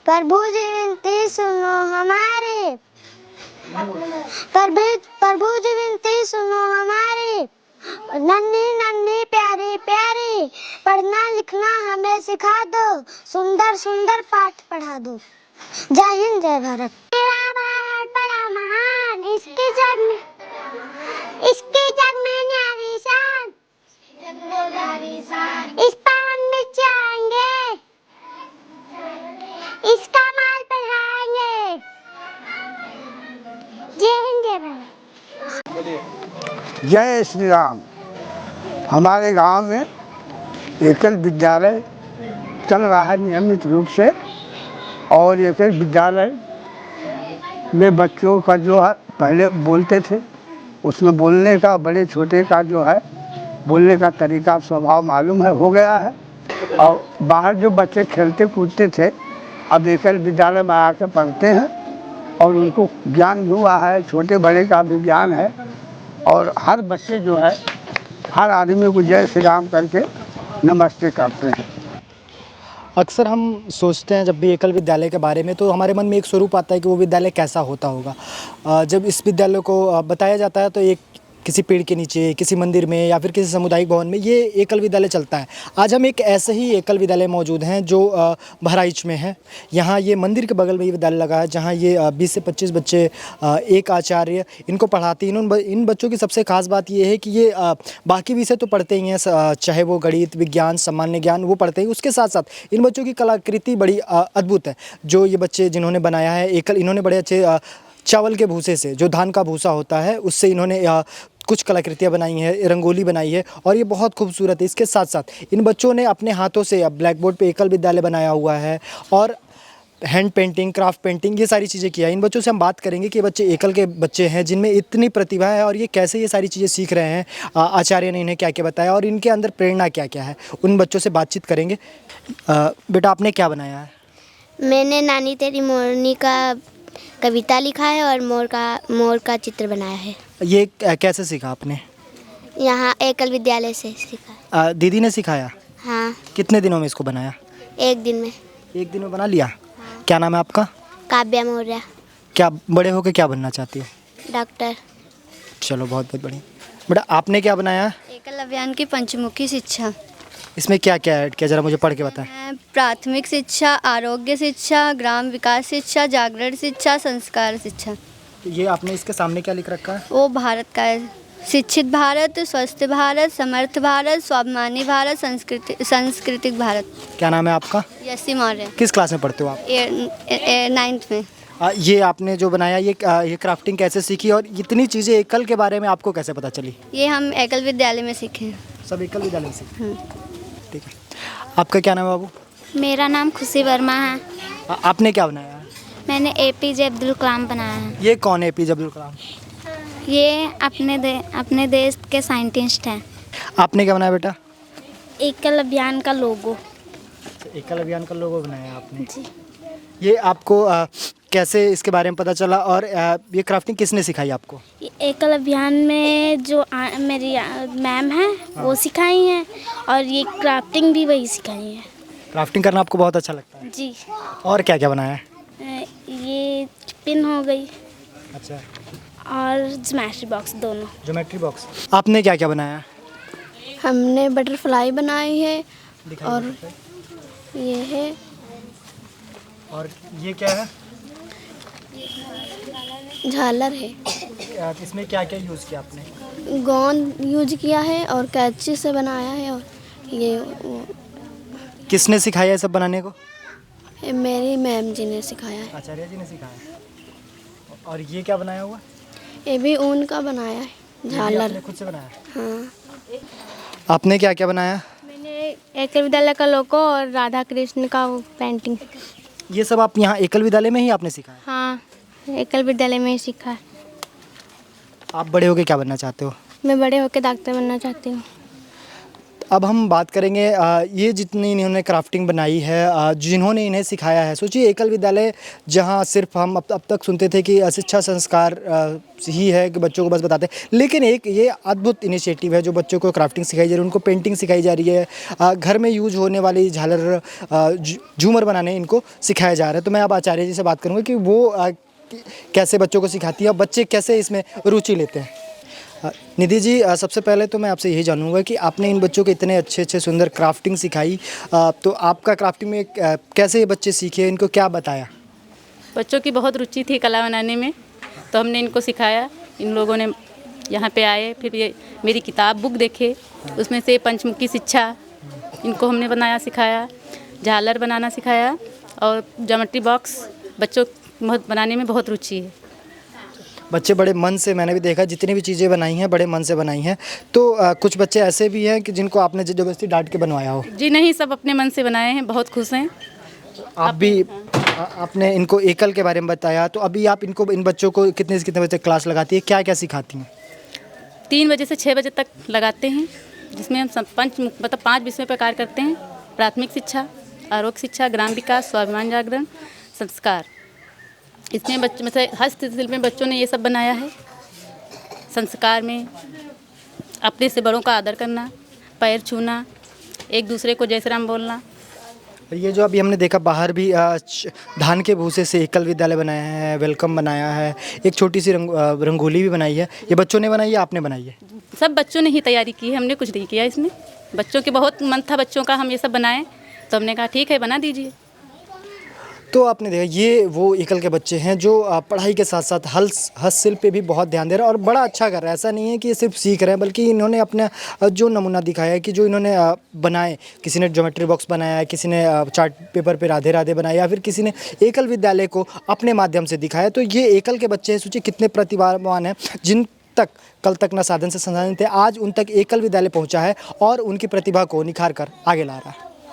प्रभु जी विनती सुनो हमारी, प्रभु जी विनती सुनो हमारी, नन्ही नन्ही प्यारी प्यारी, पढ़ना लिखना हमें सिखा दो, सुंदर सुंदर पाठ पढ़ा दो। जय हिंद जय भारत। मेरा भारत बड़ा महान, इसके जग में न्यारी शान, इस पावन में आएंगे, इसका माल बढ़ाएंगे। जय हिंद जय भारत। जय श्री राम। हमारे गांव में एकल विद्यालय चल रहा है नियमित रूप से, और एकल विद्यालय में बच्चों का जो है पहले बोलते थे, उसमें बोलने का बड़े छोटे का जो है बोलने का तरीका स्वभाव मालूम है हो गया है। और बाहर जो बच्चे खेलते कूदते थे अब एकल विद्यालय में आकर पढ़ते हैं और उनको ज्ञान हुआ है, छोटे बड़े का भी ज्ञान है। और हर बच्चे जो है हर आदमी को जय श्री राम करके नमस्ते करते हैं। अक्सर हम सोचते हैं जब भी एकल विद्यालय के बारे में तो हमारे मन में एक स्वरूप आता है कि वो विद्यालय कैसा होता होगा। जब इस विद्यालय को बताया जाता है तो एक किसी पेड़ के नीचे, किसी मंदिर में या फिर किसी सामुदायिक भवन में ये एकल विद्यालय चलता है। आज हम एक ऐसे ही एकल विद्यालय मौजूद हैं जो बहराइच में है। यहाँ ये मंदिर के बगल में ये विद्यालय लगा है जहाँ ये 20 से 25 बच्चे, एक आचार्य इनको पढ़ाती हैं। इन बच्चों की सबसे खास बात ये है कि ये बाकी विषय तो पढ़ते ही हैं, चाहे वो गणित, विज्ञान, सामान्य ज्ञान वो पढ़ते हैं। उसके साथ साथ इन बच्चों की कलाकृति बड़ी अद्भुत है। जो ये बच्चे जिन्होंने बनाया है एकल, इन्होंने बड़े अच्छे चावल के भूसे से, जो धान का भूसा होता है, उससे इन्होंने कुछ कलाकृतियाँ बनाई हैं, रंगोली बनाई है और ये बहुत खूबसूरत है। इसके साथ साथ इन बच्चों ने अपने हाथों से अब ब्लैक बोर्ड पे एकल विद्यालय बनाया हुआ है और हैंड पेंटिंग, क्राफ्ट पेंटिंग, ये सारी चीज़ें किया है। इन बच्चों से हम बात करेंगे कि बच्चे एकल के बच्चे हैं जिनमें इतनी प्रतिभा है और ये कैसे ये सारी चीज़ें सीख रहे हैं, आचार्य ने इन्हें क्या क्या बताया और इनके अंदर प्रेरणा क्या क्या है, उन बच्चों से बातचीत करेंगे। बेटा आपने क्या बनाया है? मैंने नानी तेरी मोरनी का कविता लिखा है और मोर का चित्र बनाया है। ये कैसे सीखा आपने? यहाँ एकल विद्यालय से सीखा। दीदी ने सिखाया? हाँ। कितने दिनों में इसको बनाया? एक दिन में। एक दिन में बना लिया? हाँ। क्या नाम है आपका? काव्या मौर्य। क्या बड़े होकर क्या बनना चाहती हो? डॉक्टर। चलो बहुत बहुत बढ़िया। बेटा आपने क्या बनाया? एकल अभियान की पंचमुखी शिक्षा। इसमें क्या क्या ऐड किया, जरा मुझे पढ़ के बताएं। प्राथमिक शिक्षा, आरोग्य शिक्षा, ग्राम विकास शिक्षा, जागरण शिक्षा, संस्कार शिक्षा। ये आपने इसके सामने क्या लिख रखा है? वो भारत का है। शिक्षित भारत, स्वस्थ भारत, समर्थ भारत, स्वाभिमानी भारत, सांस्कृतिक भारत। क्या नाम है आपका? यसी मौर्य। किस क्लास में पढ़ते हो आप? 9th में। ये आपने जो बनाया ये क्राफ्टिंग कैसे सीखी और इतनी चीज़ें एकल के बारे में आपको कैसे पता चली? ये हम एकल विद्यालय में सीखे। सब एकल विद्यालय में सीखे? ठीक है। आपका क्या नाम है बाबू? मेरा नाम खुशी वर्मा है। आपने क्या बनाया है? मैंने APJ अब्दुल कलाम बनाया है। ये कौन है APJ अब्दुल कलाम? ये अपने देश के साइंटिस्ट हैं। आपने क्या बनाया बेटा? एकल अभियान का लोगो। एकल अभियान का लोगो बनाया आपने जी। ये आपको कैसे इसके बारे में पता चला और ये क्राफ्टिंग किसने सिखाई आपको? एकल अभियान में जो मेरी मैम हैं वो सिखाई हैं और ये क्राफ्टिंग भी वही सिखाई है। क्राफ्टिंग करना आपको बहुत अच्छा लगता है? जी। और क्या क्या बनाया है? ये पिन हो गई। अच्छा। और ज्योमेट्री बॉक्स दोनों। Geometry box. आपने क्या क्या बनाया? हमने बटरफ्लाई बनाई है और ये है। और ये क्या है? झालर है। इसमें क्या क्या यूज़ किया आपने? गोंद यूज किया है और कैंची से बनाया है। और ये किसने सिखाया है सब बनाने को? मेरी मैम जी ने सिखाया है। आचार्य जी ने सिखाया। और ये क्या बनाया हुआ? ये भी ऊन का बनाया है, झालर। आपने खुद से बनाया? हाँ। आपने क्या क्या बनाया? मैंने एकल विद्यालय का लोगो और राधा कृष्ण का पेंटिंग। ये सब आप यहाँ एकल विद्यालय में ही आपने सीखा है? हाँ, एकल विद्यालय में ही सीखा है। आप बड़े होके क्या बनना चाहते हो? मैं बड़े होकर डॉक्टर बनना चाहती हूँ। अब हम बात करेंगे ये जितनी इन्होंने क्राफ्टिंग बनाई है, जिन्होंने इन्हें सिखाया है। सोचिए एकल विद्यालय जहाँ सिर्फ हम अब तक सुनते थे कि शिक्षा संस्कार ही है कि बच्चों को बस बताते हैं, लेकिन एक ये अद्भुत इनिशिएटिव है जो बच्चों को क्राफ्टिंग सिखाई जा रही है, उनको पेंटिंग सिखाई जा रही है, घर में यूज होने वाली झालर झूमर बनाने इनको सिखाया जा रहा है। तो मैं अब आचार्य जी से बात करूँगा कि वो कैसे बच्चों को सिखाती है और बच्चे कैसे इसमें रुचि लेते हैं। निधि जी, सबसे पहले तो मैं आपसे यही जानूंगा कि आपने इन बच्चों को इतने अच्छे सुंदर क्राफ्टिंग सिखाई, तो आपका क्राफ्टिंग में कैसे ये बच्चे सीखे, इनको क्या बताया? बच्चों की बहुत रुचि थी कला बनाने में, तो हमने इनको सिखाया। इन लोगों ने यहाँ पे आए, फिर ये मेरी किताब बुक देखे, उसमें से पंचमुखी शिक्षा इनको हमने बनाया सिखाया, झालर बनाना सिखाया और ज्योमेट्री बॉक्स बच्चों बहुत बनाने में बहुत रुचि है। बच्चे बड़े मन से, मैंने भी देखा जितनी भी चीज़ें बनाई हैं बड़े मन से बनाई हैं। तो कुछ बच्चे ऐसे भी हैं कि जिनको आपने ज़बरदस्ती डांट के बनवाया हो? जी नहीं, सब अपने मन से बनाए हैं, बहुत खुश हैं। आप भी आपने इनको एकल के बारे में बताया, तो अभी आप इन बच्चों को कितने से कितने बजे तक क्लास लगाती है, क्या क्या सिखाती हैं? 3 बजे से 6 बजे तक लगाते हैं, जिसमें हम 5 विषयों पर कार्य करते हैं। प्राथमिक शिक्षा, आरोग्य शिक्षा, ग्राम विकास, स्वाभिमान जागरण, संस्कार। इसमें बच्चों में से हस्तशिल्प में बच्चों ने ये सब बनाया है। संस्कार में अपने से बड़ों का आदर करना, पैर छूना, एक दूसरे को जय श्री राम बोलना। ये जो अभी हमने देखा बाहर भी धान के भूसे से एकल विद्यालय बनाया है, वेलकम बनाया है, एक छोटी सी रंगोली भी बनाई है। ये बच्चों ने बनाई है, आपने बनाई है? सब बच्चों ने ही तैयारी की है, हमने कुछ नहीं किया इसमें। बच्चों के बहुत मन था बच्चों का हम ये सब बनाएं, तो हमने कहा ठीक है बना दीजिए। तो आपने देखा ये वो एकल के बच्चे हैं जो पढ़ाई के साथ साथ हस्तशिल्प पे भी बहुत ध्यान दे रहे हैं और बड़ा अच्छा कर रहे हैं। ऐसा नहीं है कि ये सिर्फ सीख रहे हैं, बल्कि इन्होंने अपना जो नमूना दिखाया है कि जो इन्होंने बनाए, किसी ने ज्योमेट्री बॉक्स बनाया है, किसी ने चार्ट पेपर पे राधे राधे बनाया, या फिर किसी ने एकल विद्यालय को अपने माध्यम से दिखाया। तो ये एकल के बच्चे सोचिए कितने प्रतिभावान हैं, जिन तक कल तक न साधन से संसाधन थे, आज उन तक एकल विद्यालय पहुँचा है और उनकी प्रतिभा को निखार कर आगे ला रहा है।